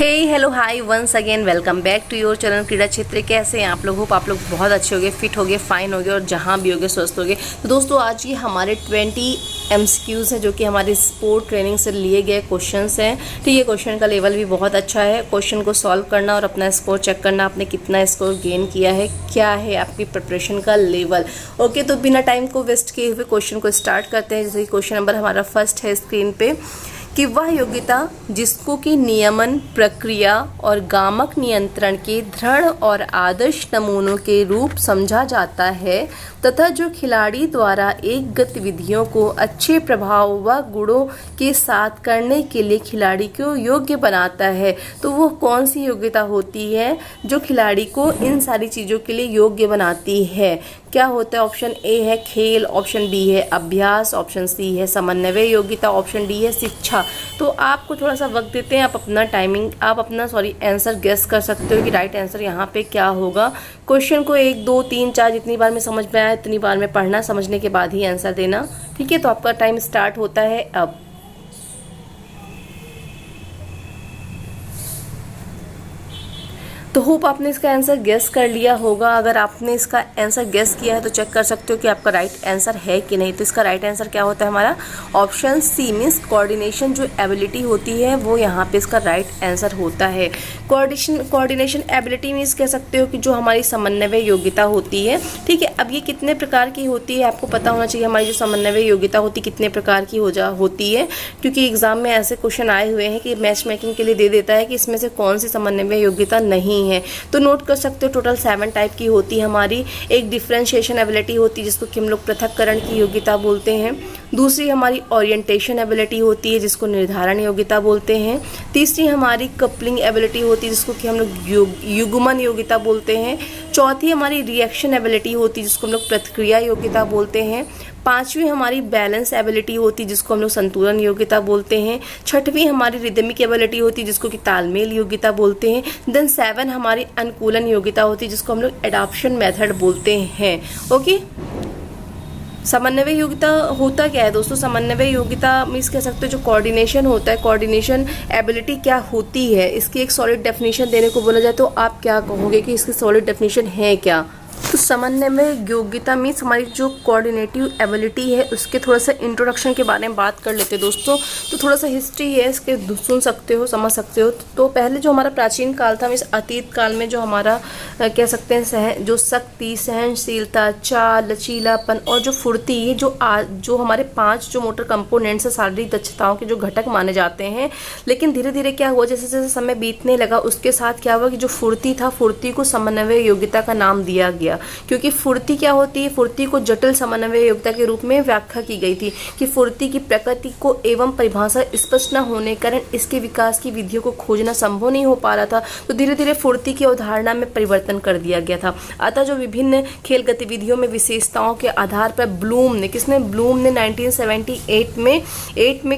Hey hello hi once again welcome back to your channel Krida Kshetra. कैसे हैं आप लोग? होप आप लोग बहुत अच्छे होंगे, फिट होंगे, फाइन होंगे और जहां भी होंगे स्वस्थ होंगे। तो दोस्तों आज ये हमारे 20 MCQs हैं जो कि हमारे स्पोर्ट ट्रेनिंग से लिए गए क्वेश्चंस हैं। ठीक है, क्वेश्चन का लेवल भी बहुत अच्छा है। क्वेश्चन को सॉल्व करना और अपना स्कोर चेक करना, आपने कितना स्कोर गेन किया है, क्या है आपकी प्रिपरेशन का लेवल। ओके, तो बिना टाइम को वेस्ट किए हुए क्वेश्चन को स्टार्ट करते हैं। जैसे कि क्वेश्चन नंबर हमारा फर्स्ट है स्क्रीन पे कि वह योग्यता जिसको कि नियमन प्रक्रिया और गामक नियंत्रण के दृढ़ और आदर्श नमूनों के रूप समझा जाता है तथा जो खिलाड़ी द्वारा एक गतिविधियों को अच्छे प्रभाव व गुणों के साथ करने के लिए खिलाड़ी को योग्य बनाता है, तो वो कौन सी योग्यता होती है जो खिलाड़ी को इन सारी चीज़ों के लिए योग्य बनाती है? क्या होता है? ऑप्शन ए है खेल, ऑप्शन बी है अभ्यास, ऑप्शन सी है समन्वय योग्यता, ऑप्शन डी है शिक्षा। तो आपको थोड़ा सा वक्त देते हैं, आप अपना आंसर गेस कर सकते हो कि राइट आंसर यहाँ पे क्या होगा। क्वेश्चन को 1 2 3 4 जितनी बार में समझ में आया इतनी बार में पढ़ना, समझने के बाद ही आंसर देना। ठीक है, तो आपका टाइम स्टार्ट होता है अब। तो होप आपने इसका आंसर गेस कर लिया होगा। अगर आपने इसका आंसर गेस किया है तो चेक कर सकते हो कि आपका राइट आंसर है कि नहीं। तो इसका राइट आंसर क्या होता है हमारा? ऑप्शन सी मीन्स कोऑर्डिनेशन जो एबिलिटी होती है वो यहाँ पे इसका राइट आंसर होता है। कोऑर्डिनेशन एबिलिटी मीन्स कह सकते हो कि जो हमारी समन्वय योग्यता होती है। ठीक है, अब ये कितने प्रकार की होती है आपको पता होना चाहिए। हमारी जो समन्वय योग्यता होती है कितने प्रकार की होती है, क्योंकि एग्जाम में ऐसे क्वेश्चन आए हुए हैं कि मैच मेकिंग के लिए दे देता है कि इसमें से कौन सी समन्वय योग्यता नहीं है। तो नोट कर सकते हो टोटल 7 टाइप की होती है हमारी। एक डिफरेंशिएशन एबिलिटी होती है जिसको कि हम लोग पृथक्करण की योग्यता बोलते हैं। दूसरी हमारी ओरिएंटेशन एबिलिटी होती है जिसको निर्धारण योग्यता बोलते हैं। तीसरी हमारी कपलिंग एबिलिटी होती है जिसको कि हम लोग युग्मन योग्यता बोलते हैं। चौथी हमारी रिएक्शन एबिलिटी होती है जिसको हम लोग प्रतिक्रिया योग्यता बोलते हैं। पांचवी हमारी बैलेंस एबिलिटी होती है जिसको हम लोग संतुलन योग्यता बोलते हैं। छठवीं हमारी रिदमिक एबिलिटी होती है जिसको कि तालमेल योग्यता बोलते हैं। देन 7 हमारी अनुकूलन योग्यता होती है जिसको हम लोग एडॉप्शन मेथड बोलते हैं। ओके, समन्वय योग्यता होता क्या है दोस्तों? समन्वय योग्यता मीन्स कह सकते हो जो कोऑर्डिनेशन होता है, कोऑर्डिनेशन एबिलिटी क्या होती है, इसकी एक सॉलिड डेफिनेशन देने को बोला जाए तो आप क्या कहोगे कि इसकी सॉलिड डेफिनेशन है क्या? तो समन्वय योग्यता मीन्स हमारी जो कोऑर्डिनेटिव एबिलिटी है उसके थोड़ा सा इंट्रोडक्शन के बारे में बात कर लेते हैं दोस्तों। तो थोड़ा सा हिस्ट्री है इसके, सुन सकते हो, समझ सकते हो। तो पहले जो हमारा प्राचीन काल था मीन्स अतीत काल में जो हमारा कह सकते हैं जो शक्ति, सहनशीलता, चाल, लचीलापन और जो फुर्ती, ये जो हमारे 5 जो मोटर कंपोनेंट्स है शारीरिक दक्षताओं के जो घटक माने जाते हैं। लेकिन धीरे धीरे क्या हुआ, जैसे जैसे समय बीतने लगा उसके साथ क्या हुआ कि जो फुर्ती था, फुर्ती को समन्वय योग्यता का नाम दिया गया। क्योंकि फुर्ती क्या होती है, फुर्ती को जटिल समन्वय योग्यता के रूप में व्याख्या की गई थी कि फुर्ती की प्रकृति को एवं परिभाषा स्पष्ट न होने के कारण इसके विकास की विधियों को खोजना संभव नहीं हो पा रहा था। तो धीरे धीरे फुर्ती की अवधारणा में परिवर्तन कर दिया गया था। अतः जो विभिन्न खेल गतिविधियों में विशेषताओं के आधार पर ब्लूम ने 1978 में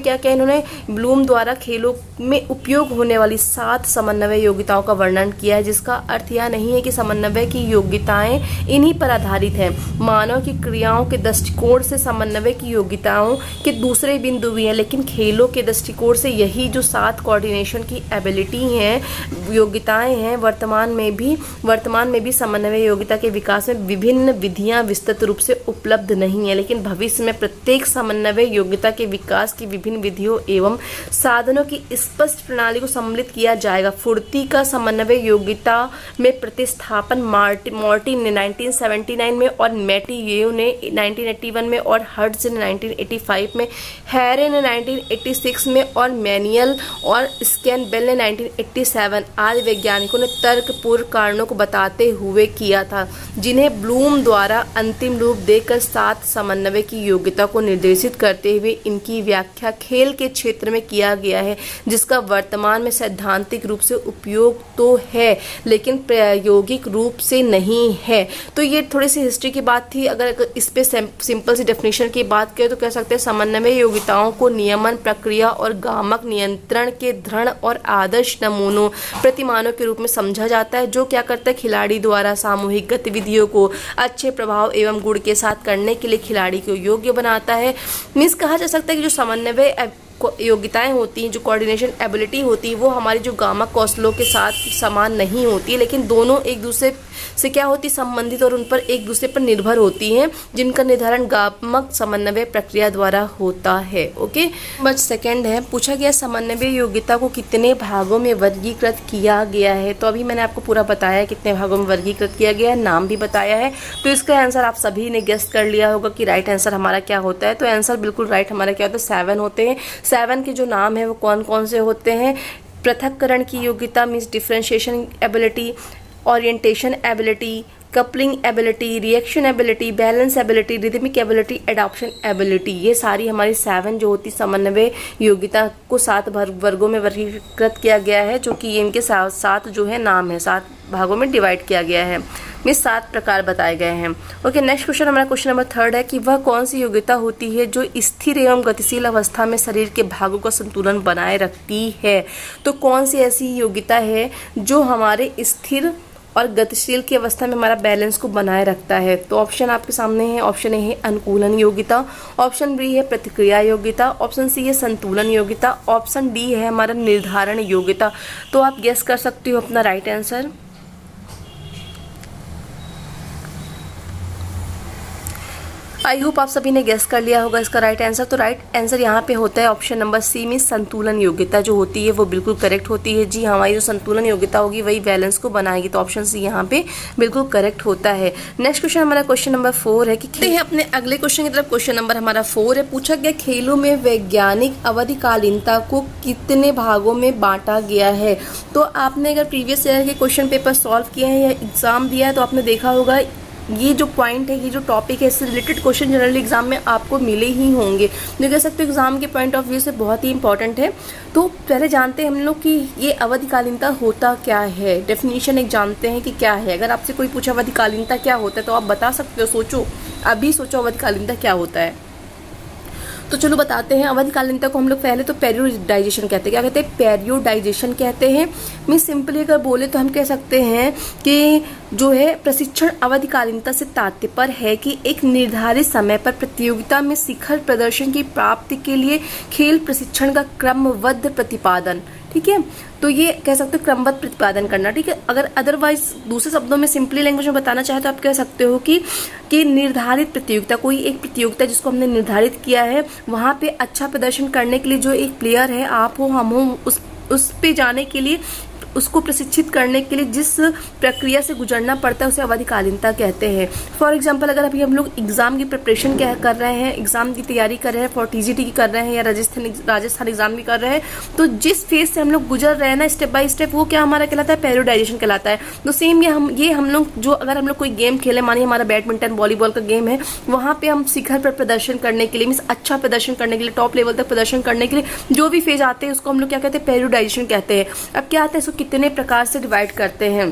क्या किया, इन्होंने ब्लूम द्वारा खेलों में उपयोग होने वाली 7 समन्वय योग्यताओं का वर्णन किया है। जिसका अर्थ यह नहीं है कि समन्वय की योग्यताएं इन्हीं पर आधारित है। मानव की क्रियाओं के दृष्टिकोण से समन्वय की योग्यताओं के दूसरे बिंदु भी हैं, लेकिन खेलों के दृष्टिकोण से यही जो 7 कोऑर्डिनेशन की एबिलिटी हैं, योग्यताएं हैं, वर्तमान में भी समन्वय योग्यता के विकास में विभिन्न विधियां विस्तृत रूप से उपलब्ध नहीं है। लेकिन भविष्य में प्रत्येक समन्वय योग्यता के विकास की विभिन्न विधियों एवं साधनों की स्पष्ट प्रणाली को सम्मिलित किया जाएगा। फुर्ती का समन्वय योग्यता में प्रतिस्थापन मार्टिन ने 1979 में और मैटियेव ने 1981 में और हर्ट्ज ने 1985 में, हैरे ने 1986 में और मैनुअल और स्कैनबेल ने 1987 आदि वैज्ञानिकों ने तर्कपूर्ण कारणों को बताते हुए किया था, जिन्हें ब्लूम द्वारा अंतिम रूप देकर 7 समन्वय की योग्यता को निर्देशित करते हुए इनकी व्याख्या खेल के क्षेत्र में किया गया है, जिसका वर्तमान में सैद्धांतिक रूप से उपयोग तो है लेकिन प्रायोगिक रूप से नहीं है। तो ये थोड़ी सी हिस्ट्री की बात थी। अगर इस पे सिंपल सी डेफिनेशन की बात करें तो कह सकते हैं समन्वय योग्यताओं को नियमन प्रक्रिया और गामक नियंत्रण के दृढ़ और आदर्श नमूनों प्रतिमानों के रूप में समझा जाता है, जो क्या करता है खिलाड़ी द्वारा सामूहिक गतिविधियों को अच्छे प्रभाव एवं गुण के साथ करने के लिए खिलाड़ी को योग्य बनाता है। मीन्स कहा जा सकता है कि जो समन्वय योग्यताएं होती हैं, जो कोऑर्डिनेशन एबिलिटी होती है, वो हमारी जो गामा कौशलों के साथ समान नहीं होती है, लेकिन दोनों एक दूसरे से क्या होती संबंधित और उन पर एक दूसरे पर निर्भर होती हैं, जिनका निर्धारण गामक समन्वय प्रक्रिया द्वारा होता है। ओके, नंबर सेकंड है, पूछा गया समन्वय योग्यता को कितने भागों में वर्गीकृत किया गया है। तो अभी मैंने आपको पूरा बताया है कितने भागों में वर्गीकृत किया गया है, नाम भी बताया है। तो इसका आंसर आप सभी ने गेस कर लिया होगा कि राइट आंसर हमारा क्या होता है। तो आंसर बिल्कुल राइट हमारा क्या होता है, 7 होते हैं। 7 के जो नाम है वो कौन कौन से होते हैं, पृथक्करण की योग्यता means differentiation ability, orientation ability, coupling ability, reaction ability, balance ability, rhythmic ability, adoption ability, ये सारी हमारी 7 जो होती समन्वय योग्यता को 7 वर्गों में वर्गीकृत किया गया है, जो कि इनके 7 जो है नाम है, 7 भागों में डिवाइड किया गया है, में 7 प्रकार बताए गए हैं। ओके, नेक्स्ट क्वेश्चन हमारा क्वेश्चन नंबर 3 है कि वह कौन सी योग्यता होती है जो स्थिर एवं गतिशील अवस्था में शरीर के भागों का संतुलन बनाए रखती है। तो कौन सी ऐसी योग्यता है जो हमारे स्थिर और गतिशील की अवस्था में हमारा बैलेंस को बनाए रखता है। तो ऑप्शन आपके सामने है, ऑप्शन ए है अनुकूलन योग्यता, ऑप्शन बी है प्रतिक्रिया योग्यता, ऑप्शन सी है संतुलन योग्यता, ऑप्शन डी है हमारा निर्धारण योग्यता। तो आप गेस कर सकते हो अपना राइट आंसर। आई होप आप सभी ने गेस कर लिया होगा इसका राइट आंसर। तो राइट आंसर यहाँ पे होता है ऑप्शन नंबर सी में संतुलन योग्यता जो होती है वो बिल्कुल करेक्ट होती है। जी, हमारी जो संतुलन योग्यता होगी वही बैलेंस को बनाएगी। तो ऑप्शन सी यहाँ पे बिल्कुल करेक्ट होता है। नेक्स्ट क्वेश्चन हमारा क्वेश्चन नंबर 4 है कि अपने अगले क्वेश्चन की तरफ। क्वेश्चन नंबर हमारा 4 है, पूछा गया खेलों में वैज्ञानिक अवधिकालीनता को कितने भागों में बांटा गया है। तो आपने अगर प्रीवियस ईयर के क्वेश्चन पेपर सॉल्व किए हैं या एग्जाम दिया है तो आपने देखा होगा ये जो पॉइंट है, ये जो टॉपिक है, इससे रिलेटेड क्वेश्चन जनरली एग्जाम में आपको मिले ही होंगे। जो कह सकते हो एग्जाम के पॉइंट ऑफ व्यू से बहुत ही इंपॉर्टेंट है। तो पहले जानते हैं हम लोग कि ये अवधिकालीनता होता क्या है। डेफिनेशन एक जानते हैं कि क्या है। अगर आपसे कोई पूछा अवधिकालीनता क्या होता है तो आप बता सकते हो। सोचो, अभी सोचो अवधिकालीनता क्या होता है। तो चलो बताते हैं। अवधिकालीनता को हम लोग पहले तो पेरियोडाइजेशन कहते हैं। क्या कहते हैं? पेरियोडाइजेशन कहते हैं। मैं सिंपली अगर बोले तो हम कह सकते हैं कि जो है प्रशिक्षण अवधिकालीनता से तात्पर्य है कि एक निर्धारित समय पर प्रतियोगिता में शिखर प्रदर्शन की प्राप्ति के लिए खेल प्रशिक्षण का क्रमबद्ध प्रतिपादन। ठीक है, तो ये कह सकते हो क्रमबद्ध प्रतिपादन करना। ठीक है, अगर अदरवाइज दूसरे शब्दों में सिंपली लैंग्वेज में बताना चाहे तो आप कह सकते हो कि निर्धारित प्रतियोगिता, कोई एक प्रतियोगिता जिसको हमने निर्धारित किया है, वहां पे अच्छा प्रदर्शन करने के लिए जो एक प्लेयर है, आप हो हम हो, उस पे जाने के लिए, उसको प्रशिक्षित करने के लिए जिस प्रक्रिया से गुजरना पड़ता है उसे अवधिकालीनता कहते हैं। फॉर एग्जांपल, अगर अभी हम लोग एग्जाम की प्रिपरेशन कर रहे हैं, एग्जाम की तैयारी कर रहे हैं, फॉर टीजीटी की कर रहे हैं या राजस्थान एग्जाम की कर रहे हैं, तो जिस फेज से हम लोग गुजर रहे हैं ना स्टेप बाय स्टेप, वो क्या हमारा कहलाता है? पेरियोडाइजेशन कहलाता है। तो सेम ये हम लोग जो अगर हम लोग कोई गेम खेले, मानिए हमारा बैडमिंटन वॉलीबॉल का गेम है, वहाँ पे हम शिखर पर प्रदर्शन करने के लिए, मीन्स अच्छा प्रदर्शन करने के लिए, टॉप लेवल तक प्रदर्शन करने के लिए जो भी फेज आते हैं उसको हम लोग क्या कहते हैं? पेरियोडाइजेशन कहते हैं। अब क्या आता है, इसको कितने प्रकार से डिवाइड करते हैं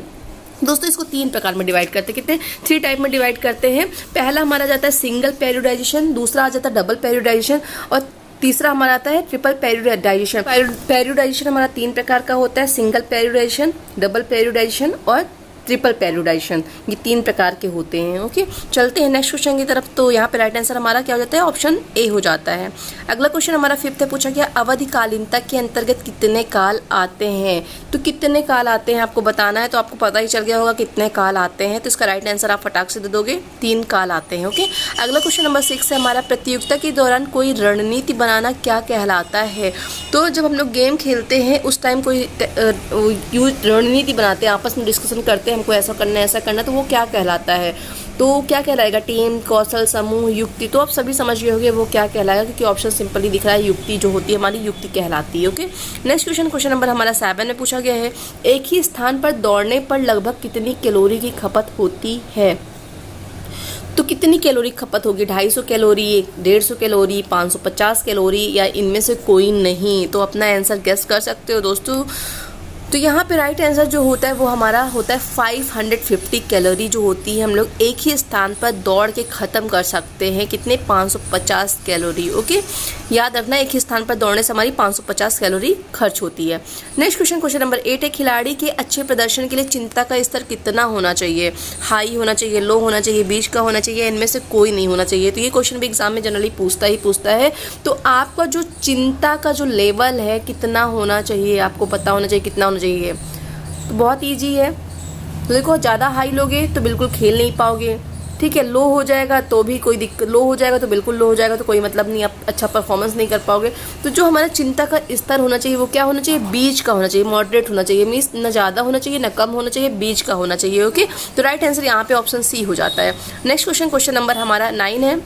दोस्तों? इसको 3 प्रकार में डिवाइड करते हैं। कितने? 3 टाइप में डिवाइड करते हैं। पहला हमारा जाता है सिंगल पेरियोडाइजेशन, दूसरा आ जाता है डबल पेरियोडाइजेशन और तीसरा हमारा आता है ट्रिपल पेरियोडाइजेशन। पेरियोडाइजेशन हमारा 3 प्रकार का होता है, सिंगल पेरियोडाइजेशन, डबल पेरियोडाइजेशन और ट्रिपल पेरियोडाइजेशन। ये 3 प्रकार के होते हैं। ओके, चलते हैं नेक्स्ट क्वेश्चन की तरफ। तो यहाँ पे राइट आंसर हमारा क्या हो जाता है? ऑप्शन ए हो जाता है। अगला क्वेश्चन हमारा 5th है, पूछा गया अवधिकालीनता के अंतर्गत कितने काल आते हैं। तो कितने काल आते हैं आपको बताना है, तो आपको पता ही चल गया होगा कितने काल आते हैं। तो इसका राइट आंसर आप फटाक से दे दोगे, 3 काल आते हैं। ओके, अगला क्वेश्चन नंबर 6 है हमारा, प्रतियोगिता के दौरान कोई रणनीति बनाना क्या कहलाता है। तो जब हम लोग गेम खेलते हैं उस टाइम कोई रणनीति बनाते हैं, आपस में डिस्कशन करते हैं, हमको ऐसा करना है, ऐसा करना, तो वो क्या कहलाता है? तो क्या कहलाएगा? टीम, कौशल, समूह, युक्ति। तो आप सभी समझ गए होंगे वो क्या कहलाएगा, क्योंकि ऑप्शन सिंपली दिख रहा है। युक्ति जो होती है हमारी, युक्ति कहलाती है। ओके, नेक्स्ट क्वेश्चन नंबर हमारा 7 में पूछा गया है, एक ही स्थान पर दौड़ने पर लगभग कितनी कैलोरी की खपत होती है। तो कितनी कैलोरी खपत होगी? 250 कैलोरी, 150 कैलोरी, 550 कैलोरी या इनमें से कोई नहीं? तो अपना आंसर गेस कर सकते हो दोस्तों। तो यहाँ पे राइट आंसर जो होता है वो हमारा होता है 550 कैलोरी जो होती है हम लोग एक ही स्थान पर दौड़ के ख़त्म कर सकते हैं। कितने? 550 कैलोरी। ओके, याद रखना एक ही स्थान पर दौड़ने से हमारी 550 कैलोरी खर्च होती है। नेक्स्ट क्वेश्चन नंबर 8 है, खिलाड़ी के अच्छे प्रदर्शन के लिए चिंता का स्तर कितना होना चाहिए? हाई होना चाहिए, लो होना चाहिए, बीच का होना चाहिए, इनमें से कोई नहीं होना चाहिए। तो ये क्वेश्चन भी एग्जाम में जनरली पूछता है। तो आपका जो चिंता का जो लेवल है कितना होना चाहिए, आपको पता होना चाहिए कितना होना चाहिए। तो बहुत ईजी है। तो देखो, ज़्यादा हाई लोगे तो बिल्कुल खेल नहीं पाओगे, ठीक है। लो हो जाएगा तो भी कोई दिक्कत, लो हो जाएगा तो बिल्कुल लो हो जाएगा तो कोई मतलब नहीं, आप अच्छा परफॉर्मेंस नहीं कर पाओगे। तो जो हमारा चिंता का स्तर होना चाहिए वो क्या होना चाहिए? बीच का होना चाहिए, मॉडरेट होना चाहिए। मीन्स न ज़्यादा होना चाहिए न कम होना चाहिए, बीच का होना चाहिए। ओके, तो राइट आंसर यहाँ पे ऑप्शन सी हो जाता है। नेक्स्ट क्वेश्चन नंबर हमारा 9 है,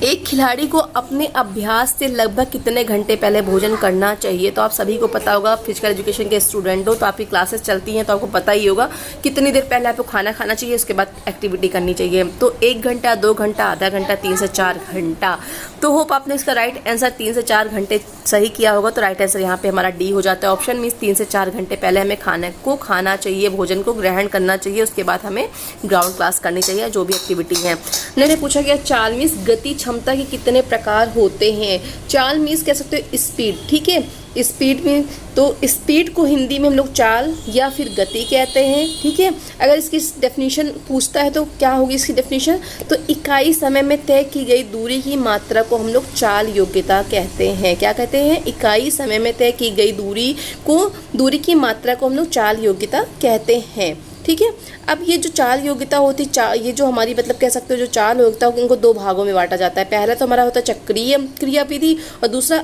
एक खिलाड़ी को अपने अभ्यास से लगभग कितने घंटे पहले भोजन करना चाहिए? तो आप सभी को पता होगा, फिजिकल एजुकेशन के स्टूडेंट हो तो आपकी क्लासेस चलती हैं तो आपको पता ही होगा कितनी देर पहले आपको खाना खाना चाहिए, उसके बाद एक्टिविटी करनी चाहिए। तो 1 घंटा, 2 घंटा, आधा घंटा, 3 से 4 घंटा। तो होप आपने इसका राइट आंसर 3 से 4 घंटे सही किया होगा। तो राइट आंसर यहाँ पे हमारा डी हो जाता है ऑप्शन। मीन्स 3 से 4 घंटे पहले हमें खाने को खाना चाहिए, भोजन को ग्रहण करना चाहिए, उसके बाद हमें ग्राउंड क्लास करनी चाहिए जो भी एक्टिविटी है। मैंने पूछा गया चाल मीन्स गति क्षमता के कितने प्रकार होते हैं? चाल मीन्स कह सकते हो स्पीड, ठीक है। स्पीड में तो स्पीड को हिंदी में हम लोग चाल या फिर गति कहते हैं, ठीक है। अगर इसकी डेफिनेशन पूछता है तो क्या होगी इसकी डेफिनेशन? तो इकाई समय में तय की गई दूरी की मात्रा को हम लोग चाल योग्यता कहते हैं। क्या कहते हैं? इकाई समय में तय की गई दूरी की मात्रा को हम लोग चाल योग्यता कहते हैं, ठीक है। अब ये जो चाल योग्यता होती ये जो हमारी मतलब कह सकते हो जो चाल योग्यता हो, इनको 2 भागों में बांटा जाता है। पहला तो हमारा होता है चक्रीय क्रियाविधि और दूसरा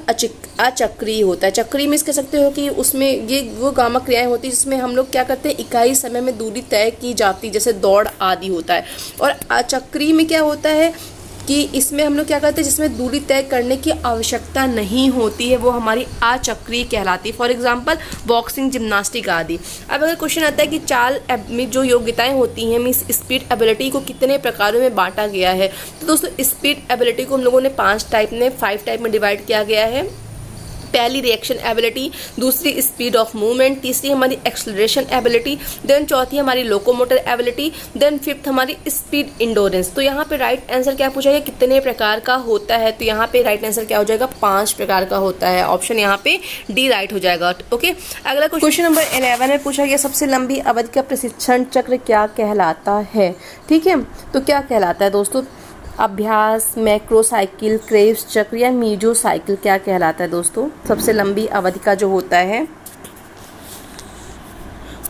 अचक्रीय होता है। चक्रीय में कह सकते हो कि उसमें ये वो गामक क्रियाएं होती है जिसमें हम लोग क्या करते हैं, इकाई समय में दूरी तय की जाती, जैसे दौड़ आदि होता है। और अचक्रीय में क्या होता है कि इसमें हम लोग क्या करते हैं, जिसमें दूरी तय करने की आवश्यकता नहीं होती है, वो हमारी अचक्रीय कहलाती है। फॉर एग्जांपल बॉक्सिंग, जिम्नास्टिक आदि। अब अगर क्वेश्चन आता है कि चाल में जो योग्यताएं होती हैं मीन्स स्पीड एबिलिटी को कितने प्रकारों में बांटा गया है? तो दोस्तों स्पीड एबिलिटी को हम लोगों ने 5 टाइप में डिवाइड किया गया है। पहली रिएक्शन एबिलिटी, दूसरी स्पीड ऑफ मूवमेंट, तीसरी हमारी एक्सलरेशन एबिलिटी, देन चौथी हमारी लोकोमोटर एबिलिटी, देन फिफ्थ हमारी स्पीड इंडोरेंस। तो यहाँ पे राइट आंसर क्या पूछा गया, कितने प्रकार का होता है? तो यहाँ पे राइट आंसर क्या हो जाएगा? 5 प्रकार का होता है। ऑप्शन यहाँ पे डी राइट हो जाएगा। ओके, अगला क्वेश्चन नंबर 11 में पूछा गया सबसे लंबी अवधि का प्रशिक्षण चक्र क्या कहलाता है? ठीक है, तो क्या कहलाता है दोस्तों? अभ्यास, मैक्रो साइकिल, क्रेब्स चक्र या मीजो साइकिल क्या कहलाता है दोस्तों? सबसे लंबी अवधि का जो होता है।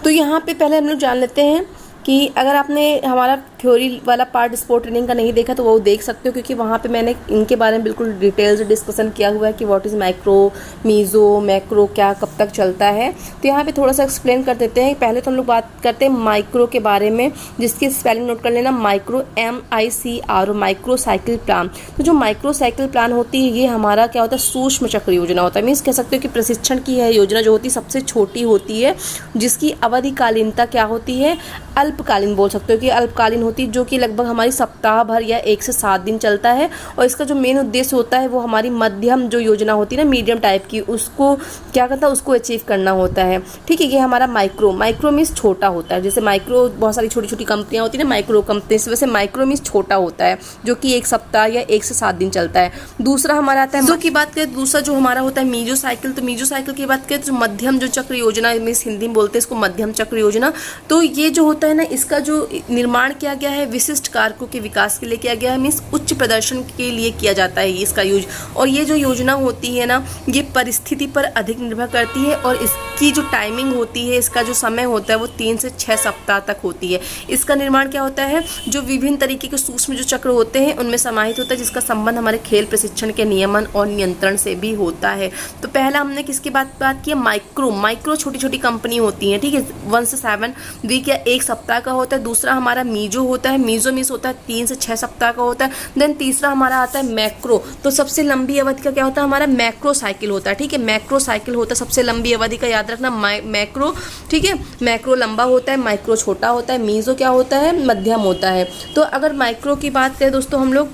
तो यहाँ पे पहले हम लोग जान लेते हैं कि अगर आपने हमारा थ्योरी वाला पार्ट स्पोर्ट ट्रेनिंग का नहीं देखा तो वो देख सकते हो, क्योंकि वहाँ पे मैंने इनके बारे में बिल्कुल डिटेल से डिस्कशन किया हुआ है कि what is micro, meso, macro क्या कब तक चलता है। तो यहाँ पे थोड़ा सा एक्सप्लेन कर देते हैं। पहले तो हम लोग बात करते हैं माइक्रो के बारे में, जिसकी स्पेलिंग नोट कर लेना, micro MICRO, micro cycle plan. तो जो माइक्रो साइकिल प्लान होती है ये हमारा क्या होता है, सूक्ष्म चक्र योजना होता है। मीन्स कह सकते हो कि प्रशिक्षण की है योजना जो होती है सबसे छोटी होती है, जिसकी अवधि कालीनता क्या होती है, अल्पकालीन बोल सकते हो कि अल्पकालीन होती है, जो कि लगभग हमारी सप्ताह भर या 1 से 7 दिन चलता है। और इसका जो मेन उद्देश्य होता है वो हमारी मध्यम जो योजना होती है ना, मीडियम टाइप की, उसको क्या करता है, उसको अचीव करना होता है। ठीक है, ये हमारा माइक्रो मीन्स छोटा होता है। जैसे माइक्रो बहुत सारी छोटी छोटी कंपनियां होती है ना, माइक्रो कंपनी, वैसे माइक्रो मीन्स छोटा होता है, जो कि 1 सप्ताह या 1 से 7 दिन चलता है। दूसरा हमारा आता है मीजो की बात करें, दूसरा जो हमारा होता है मीजो साइकिल। तो मीजो साइकिल की बात करें तो मध्यम जो चक्र योजना, मीन्स हिंदी में बोलते हैं इसको मध्यम चक्र योजना। तो ये जो होता है ना, इसका जो निर्माण किया गया है विशिष्ट कारकों के विकास के लिए किया गया है, मीन्स उच्च प्रदर्शन के लिए किया जाता है इसका यूज। और ये जो योजना होती है ना, ये परिस्थिति पर अधिक निर्भर करती है और इसकी जो टाइमिंग होती है, इसका जो समय होता है वो 3 से 6 सप्ताह तक होती है। इसका निर्माण क्या होता है, जो विभिन्न तरीके के सूक्ष्म जो चक्र होते हैं उनमें समाहित होता है, जिसका संबंध हमारे खेल प्रशिक्षण के नियमन और नियंत्रण से भी होता है। तो पहला हमने किसकी बात की, माइक्रो छोटी छोटी कंपनी होती है, ठीक है, 1 से 7 वीक या 1 सप्ताह का होता है। दूसरा हमारा मीजो होता है, मीजो मीन्स होता है 3 से 6 सप्ताह का होता है। देन तीसरा हमारा आता है मैक्रो। तो सबसे लंबी अवधि का क्या होता है, हमारा मैक्रो साइकिल होता है। ठीक है, मैक्रो साइकिल होता है सबसे लंबी अवधि का, याद रखना मैक्रो। ठीक है, मैक्रो लंबा होता है, माइक्रो छोटा होता है, मीजो क्या होता है, मध्यम होता है। तो अगर माइक्रो की बात करें दोस्तों हम लोग,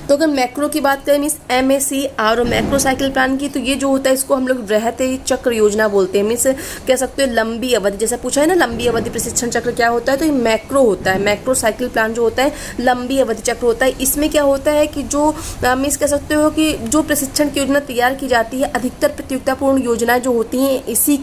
तो अगर मैक्रो की बात करें मीन्स MACR और मैक्रो साइकिल प्लान की, तो ये जो होता है इसको हम लोग वृहत चक्र योजना बोलते हैं। मीन्स कह सकते हो लंबी अवधि, जैसा पूछा है ना लंबी अवधि प्रशिक्षण चक्र क्या होता है, तो ये मैक्रो होता है। मैक्रो साइकिल प्लान जो होता है लंबी अवधि चक्र होता है। इसमें क्या होता है कि जो मीन्स कह सकते हो कि जो प्रशिक्षण की योजना तैयार की जाती है, अधिकतर प्रतियोगितापूर्ण योजनाएं जो होती हैं इसी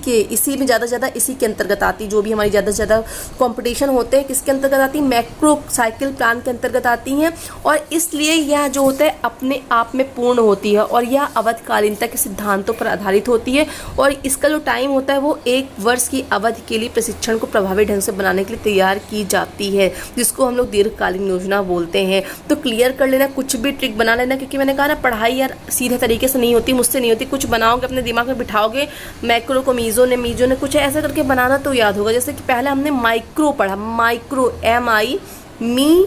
में ज़्यादा से ज़्यादा इसी के अंतर्गत आती है। जो भी हमारी ज़्यादा से ज़्यादा कॉम्पिटिशन होते हैं किसके अंतर्गत आती है, मैक्रो साइकिल प्लान के अंतर्गत आती हैं। और इसलिए यह जो होता है अपने आप में पूर्ण होती है और यह अवधिकालीनता के सिद्धांतों पर आधारित होती है। और इसका जो टाइम होता है वो 1 वर्ष की अवधि के लिए प्रशिक्षण को प्रभावी ढंग से बनाने के लिए तैयार की जाती है, जिसको हम लोग दीर्घकालीन योजना बोलते हैं। तो क्लियर कर लेना, कुछ भी ट्रिक बना लेना, क्योंकि मैंने कहा ना पढ़ाई यार सीधे तरीके से नहीं होती, मुझसे नहीं होती। कुछ बनाओगे अपने दिमाग में बिठाओगे, मैक्रो को मीजो ने कुछ ऐसा करके बनाना तो याद होगा। जैसे कि पहले हमने माइक्रो पढ़ा, माइक्रो MI मी,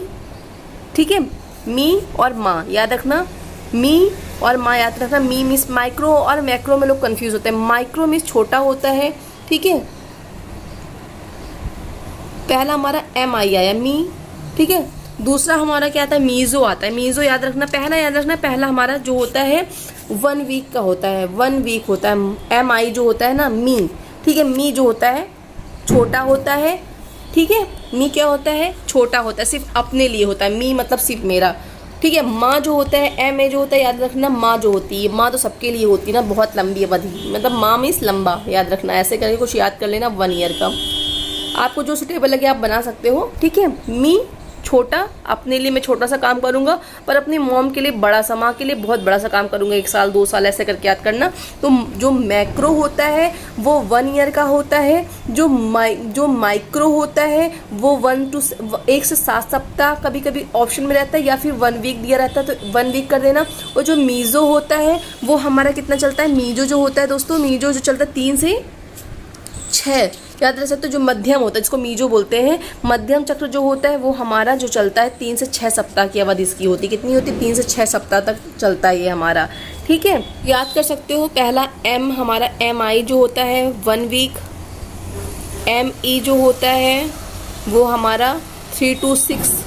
ठीक है, मी और माँ याद रखना, मी और माँ याद रखना। मी मीन्स माइक्रो और मैक्रो में लोग कंफ्यूज होते हैं। माइक्रो मीन्स छोटा होता है, ठीक है, पहला हमारा MI आया मी, ठीक है। दूसरा हमारा क्या आता है, मीजो आता है। मीजो याद रखना, पहला याद रखना, पहला हमारा जो होता है 1 वीक का होता है, 1 वीक होता है। MI जो होता है ना मी, ठीक है, मी जो होता है छोटा होता है, ठीक है। मी क्या होता है, छोटा होता है, सिर्फ अपने लिए होता है। मी मतलब सिर्फ मेरा, ठीक है। माँ जो होता है, MA जो होता है याद रखना, माँ जो होती है, माँ तो सबके लिए होती है ना, बहुत लंबी अवधि, मतलब माँ मीन्स लंबा, याद रखना। ऐसे करके कुछ याद कर लेना, 1 ईयर का। आपको जो सुटेबल लगे आप बना सकते हो, ठीक है। मी छोटा, अपने लिए मैं छोटा सा काम करूंगा, पर अपनी मॉम के लिए बड़ा सा, माँ के लिए बहुत बड़ा सा काम करूंगा, 1 साल 2 साल ऐसे करके याद करना। तो जो मैक्रो होता है वो 1 ईयर का होता है। जो माइक्रो होता है वो 1 से 7 सप्ताह कभी कभी ऑप्शन में रहता है, या फिर 1 वीक दिया रहता है, तो 1 वीक कर देना। और जो मीजो होता है वो हमारा कितना चलता है, मीजो जो होता है दोस्तों, मीजो जो चलता है 3 से 6, याद रख सकते हो। जो मध्यम होता है जिसको मीजो बोलते हैं, मध्यम चक्र जो होता है वो हमारा जो चलता है 3 से 6 सप्ताह की अवधि इसकी होती है। कितनी होती है, 3 से 6 सप्ताह तक चलता है ये हमारा, ठीक है। याद कर सकते हो, पहला M हमारा MI जो होता है 1 वीक, ME जो होता है वो हमारा 3 to 6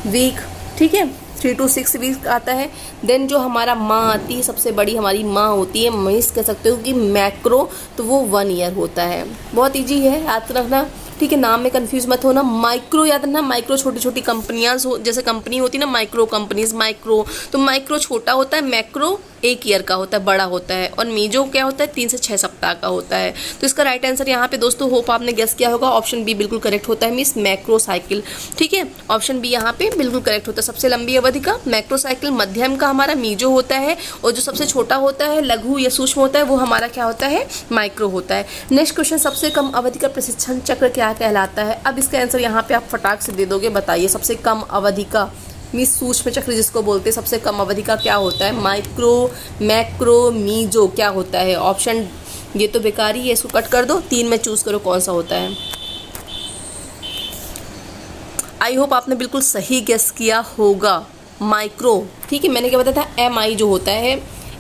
वीक, ठीक है, 3 to 6 वीक आता है। देन जो हमारा माँ आती है, सबसे बड़ी हमारी माँ होती है, मिस कह सकते हो कि मैक्रो, तो वो 1 ईयर होता है। बहुत इजी है, याद रखना, ठीक है। नाम में कंफ्यूज मत होना। माइक्रो याद रखना, माइक्रो छोटी छोटी कंपनियां जैसे कंपनी होती है ना, माइक्रो कंपनीज, माइक्रो, तो माइक्रो छोटा होता है, मैक्रो 1 ईयर का होता है, बड़ा होता है। और मीजो क्या होता है, 3 से 6 सप्ताह का होता है। तो इसका राइट आंसर यहाँ पे दोस्तों, होप आपने गेस किया होगा, ऑप्शन बी बिल्कुल करेक्ट होता है, मीन्स मैक्रो साइकिल, ठीक है। ऑप्शन बी यहाँ पे बिल्कुल करेक्ट होता है। सबसे लंबी अवधि का मैक्रो साइकिल, मध्यम का हमारा मीजो होता है, और जो सबसे छोटा होता है, लघु या सूक्ष्म होता है, वो हमारा क्या होता है, माइक्रो होता है। नेक्स्ट क्वेश्चन, सबसे कम अवधि का प्रशिक्षण चक्र क्या कहलाता है। अब इसका आंसर यहाँ पे आप फटाक से दे दोगे, बताइए सबसे कम अवधि का मीन्स सूक्ष्म चक्र जिसको बोलते हैं, सबसे कम अवधि का क्या होता है, माइक्रो, मैक्रो, मीजो क्या होता है। ऑप्शन ये तो बेकार ही है, इसको कट कर दो, 3 में चूज करो कौन सा होता है। आई होप आपने बिल्कुल सही गेस किया होगा, माइक्रो, ठीक है। मैंने क्या बताया था, MI जो होता है,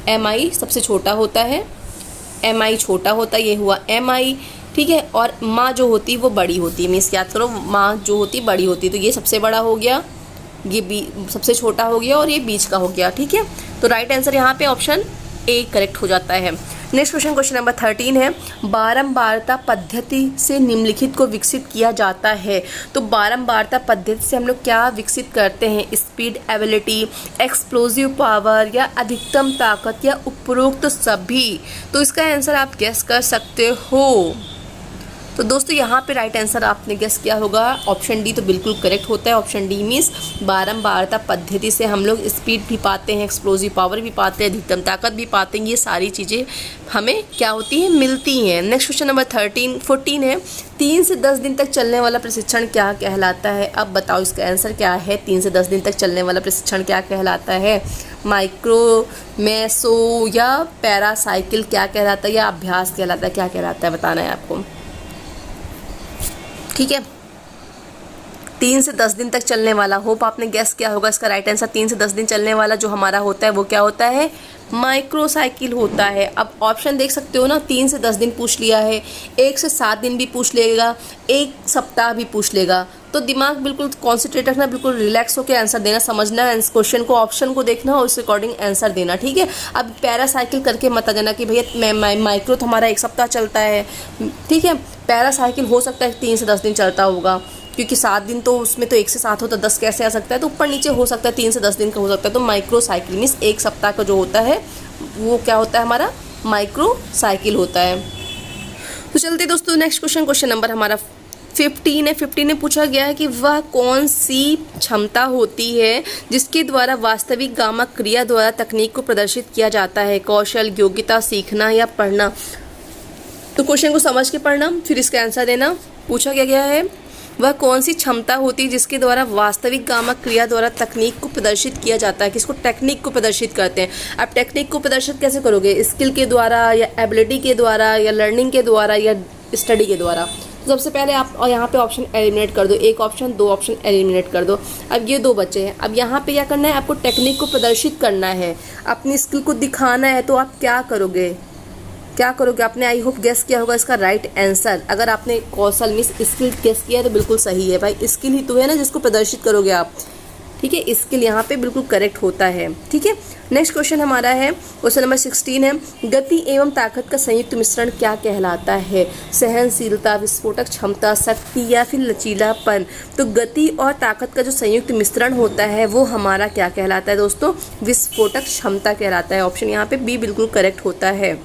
MI सबसे छोटा होता है, MI छोटा होता है, ये हुआ MI, ठीक है। और माँ जो होती है वो बड़ी होती है, मीन्स याद करो, माँ जो होती है बड़ी होती है, तो ये सबसे बड़ा हो गया, ये सबसे छोटा हो गया, और ये बीच का हो गया, ठीक है। तो राइट आंसर यहाँ पे ऑप्शन ए करेक्ट हो जाता है। नेक्स्ट क्वेश्चन, क्वेश्चन नंबर 13 है, बारंबारता पद्धति से निम्नलिखित को विकसित किया जाता है। तो बारंबारता पद्धति से हम लोग क्या विकसित करते हैं, स्पीड, एबिलिटी, एक्सप्लोजिव पावर, या अधिकतम ताकत, या उपरोक्त सभी। तो इसका आंसर आप गेस कर सकते हो। तो दोस्तों यहाँ पे राइट आंसर आपने गेस किया होगा, ऑप्शन डी तो बिल्कुल करेक्ट होता है। ऑप्शन डी मीन्स बारंबारता पद्धति से हम लोग स्पीड भी पाते हैं, एक्सप्लोजिव पावर भी पाते हैं, अधिकतम ताकत भी पाते हैं। ये सारी चीज़ें हमें क्या होती हैं, मिलती हैं। नेक्स्ट क्वेश्चन नंबर 14 है, 3 से 10 दिन तक चलने वाला प्रशिक्षण क्या कहलाता है। अब बताओ इसका आंसर क्या है, 3 से 10 दिन तक चलने वाला प्रशिक्षण क्या कहलाता है। माइक्रो, मेसो, या पैरासाइकिल क्या कहलाता है, या अभ्यास कहलाता है, क्या कहलाता है, बताना है आपको, ठीक है। 3 से 10 दिन तक चलने वाला, होप आपने गेस किया होगा। इसका राइट आंसर 3 से 10 दिन चलने वाला जो हमारा होता है वो क्या होता है, माइक्रोसाइकिल होता है। अब ऑप्शन देख सकते हो ना, 3 से 10 दिन पूछ लिया है, 1 से 7 दिन भी पूछ लेगा, 1 सप्ताह भी पूछ लेगा। तो दिमाग बिल्कुल कॉन्सेंट्रेट रखना, बिल्कुल रिलैक्स होकर आंसर देना, समझना क्वेश्चन को, ऑप्शन को देखना और उस अकॉर्डिंग आंसर देना, ठीक है। अब पैरासाइकिल करके मत आ जाना कि भैया माइक्रो तो हमारा 1 सप्ताह चलता है, ठीक है। पैरासाइकिल हो सकता है 3 से 10 दिन चलता होगा, क्योंकि 7 दिन तो उसमें तो 1 से 7 होता है, 10 कैसे आ सकता है, तो ऊपर नीचे हो सकता है, 3 से 10 दिन का हो सकता है। तो माइक्रोसाइकिल मीन्स 1 सप्ताह का जो होता है वो क्या होता है, हमारा माइक्रोसाइकिल होता है। तो चलते दोस्तों नेक्स्ट क्वेश्चन नंबर हमारा 15 है। 15 में पूछा गया है कि वह कौन सी क्षमता होती है जिसके द्वारा वास्तविक गामा क्रिया द्वारा तकनीक को प्रदर्शित किया जाता है। कौशल, योग्यता, सीखना या पढ़ना। तो क्वेश्चन को समझ के पढ़ना, फिर इसका आंसर देना। पूछा क्या गया है, वह कौन सी क्षमता होती है जिसके द्वारा वास्तविक गामा क्रिया द्वारा तकनीक को प्रदर्शित किया जाता है। किसको, टेक्निक को प्रदर्शित करते हैं। अब टेक्निक को प्रदर्शित कैसे करोगे, स्किल के द्वारा या एबिलिटी के द्वारा या लर्निंग के द्वारा या स्टडी के द्वारा। सबसे पहले आप और यहाँ पे ऑप्शन एलिमिनेट कर दो, 1 ऑप्शन 2 ऑप्शन एलिमिनेट कर दो। अब ये 2 बचे हैं। अब यहाँ पे क्या करना है, आपको टेक्निक को प्रदर्शित करना है, अपनी स्किल को दिखाना है। तो आप क्या करोगे, क्या करोगे, आपने आई होप गेस किया होगा इसका राइट आंसर। अगर आपने कौशल मीन्स स्किल गेस किया है तो बिल्कुल सही है भाई, स्किल ही तो है ना जिसको प्रदर्शित करोगे आप, ठीक है। स्किल यहाँ पे बिल्कुल करेक्ट होता है, ठीक है। नेक्स्ट क्वेश्चन हमारा है क्वेश्चन नंबर 16 है, गति एवं ताकत का संयुक्त मिश्रण क्या कहलाता है। सहनशीलता, विस्फोटक क्षमता, शक्ति या फिर लचीलापन। तो गति और ताकत का जो संयुक्त मिश्रण होता है वो हमारा क्या कहलाता है दोस्तों, विस्फोटक क्षमता कहलाता है। ऑप्शन यहाँ पे बी बिल्कुल करेक्ट होता है।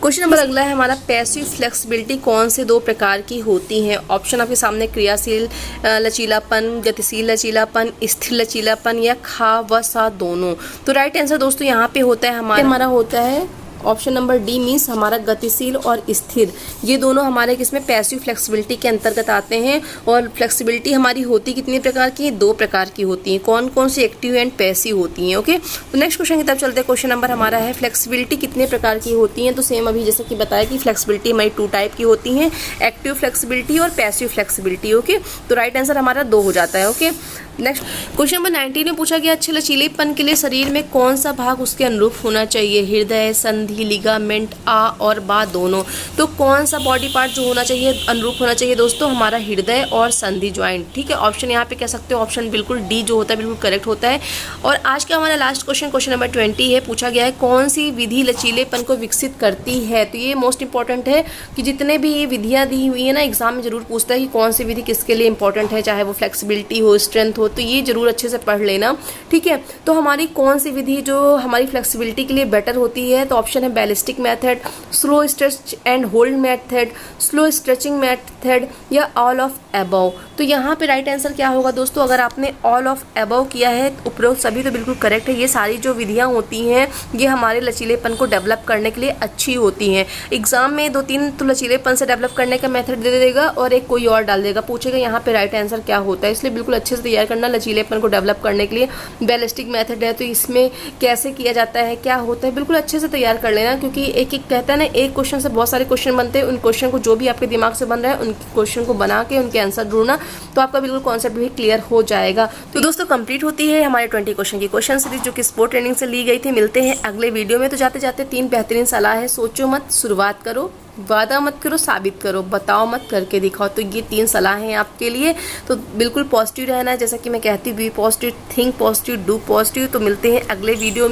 क्वेश्चन नंबर अगला है हमारा, पैसिव फ्लेक्सिबिलिटी कौन से 2 प्रकार की होती हैं। ऑप्शन आपके सामने क्रियाशील लचीलापन, गतिशील लचीलापन, स्थिर लचीलापन या खा व सा दोनों। तो राइट आंसर दोस्तों यहाँ पे होता है हमारा होता है ऑप्शन नंबर डी मीन्स हमारा गतिशील और स्थिर। ये दोनों हमारे किसमें, पैसिव फ्लेक्सिबिलिटी के अंतर्गत आते हैं। और फ्लेक्सिबिलिटी हमारी होती कितने प्रकार की, 2 प्रकार की होती हैं। कौन कौन सी, एक्टिव एंड पैसिव होती हैं, ओके। तो नेक्स्ट क्वेश्चन की तरफ चलते हैं। क्वेश्चन नंबर हमारा है, फ्लेक्सिबिलिटी कितने प्रकार की होती हैं। तो सेम अभी जैसे कि बताया कि फ्लेक्सिबिलिटी हमारी 2 टाइप की होती हैं, एक्टिव फ्लेक्सिबिलिटी और पैसिव फ्लेक्सिबिलिटी, ओके। तो राइट आंसर हमारा 2 हो जाता है, ओके। नेक्स्ट क्वेश्चन नंबर 19 में पूछा गया, अच्छे लचीलेपन के लिए शरीर में कौन सा भाग उसके अनुरूप होना चाहिए। हृदय, संधि, लिगामेंट, आ और बा दोनों। तो कौन सा बॉडी पार्ट जो होना चाहिए, अनुरूप होना चाहिए दोस्तों, हमारा हृदय और संधि ज्वाइंट, ठीक है। ऑप्शन यहाँ पे कह सकते हो ऑप्शन बिल्कुल डी जो होता है बिल्कुल करेक्ट होता है। और आज का हमारा लास्ट क्वेश्चन नंबर 20 है। पूछा गया है, कौन सी विधि लचीलेपन को विकसित करती है। तो ये मोस्ट इंपॉर्टेंट है कि जितने भी ये विधियाँ दी हुई है ना, एग्जाम में जरूर पूछता है कि कौन सी विधि किसके लिए इंपॉर्टेंट है, चाहे वो फ्लेक्सिबिलिटी हो, स्ट्रेंथ हो। तो ये जरूर अच्छे से पढ़ लेना, ठीक है। तो हमारी कौन सी विधि जो हमारी फ्लेक्सिबिलिटी के लिए बेटर होती है, तो ऑप्शन है ballistic method, slow stretch and hold method, slow stretching method या ऑल ऑफ अबव। तो यहाँ पे राइट आंसर क्या होगा दोस्तों, अगर आपने ऑल ऑफ अबव किया है उपरोक्त सभी तो बिल्कुल करेक्ट है। ये सारी जो विधियाँ होती हैं ये हमारे लचीलेपन को डेवलप करने के लिए अच्छी होती हैं। एग्जाम में 2-3 तो लचीलेपन से डेवलप करने का मेथड दे देगा और एक कोई और डाल देगा, पूछेगा यहाँ पे राइट आंसर क्या होता है। इसलिए बिल्कुल अच्छे से तैयार करना लचीलेपन को डेवलप करने के लिए। बैलिस्टिक मेथड है तो इसमें कैसे किया जाता है, क्या होता है, बिल्कुल अच्छे से तैयार कर लेना, क्योंकि एक एक कहता है ना, एक क्वेश्चन से बहुत सारे क्वेश्चन बनते हैं। उन क्वेश्चन को जो भी आपके दिमाग से बन रहा है उन क्वेश्चन को बना के उनके आंसर ढूंढना, तो आपका बिल्कुल कॉन्सेप्ट भी क्लियर हो जाएगा। तो दोस्तों कंप्लीट होती है हमारे 20 क्वेश्चन की क्वेश्चन सीरीज जो कि स्पोर्ट ट्रेनिंग से ली गई थी। मिलते हैं अगले वीडियो में। तो जाते जाते 3 बेहतरीन सलाह है, सोचो मत, शुरुआत करो, वादा मत करो, साबित करो, बताओ मत, करके दिखाओ। तो ये 3 सलाह हैं आपके लिए। तो बिल्कुल पॉजिटिव रहना है, जैसा कि मैं कहती हूँ, be positive, think positive, do positive. तो मिलते हैं अगले वीडियो में।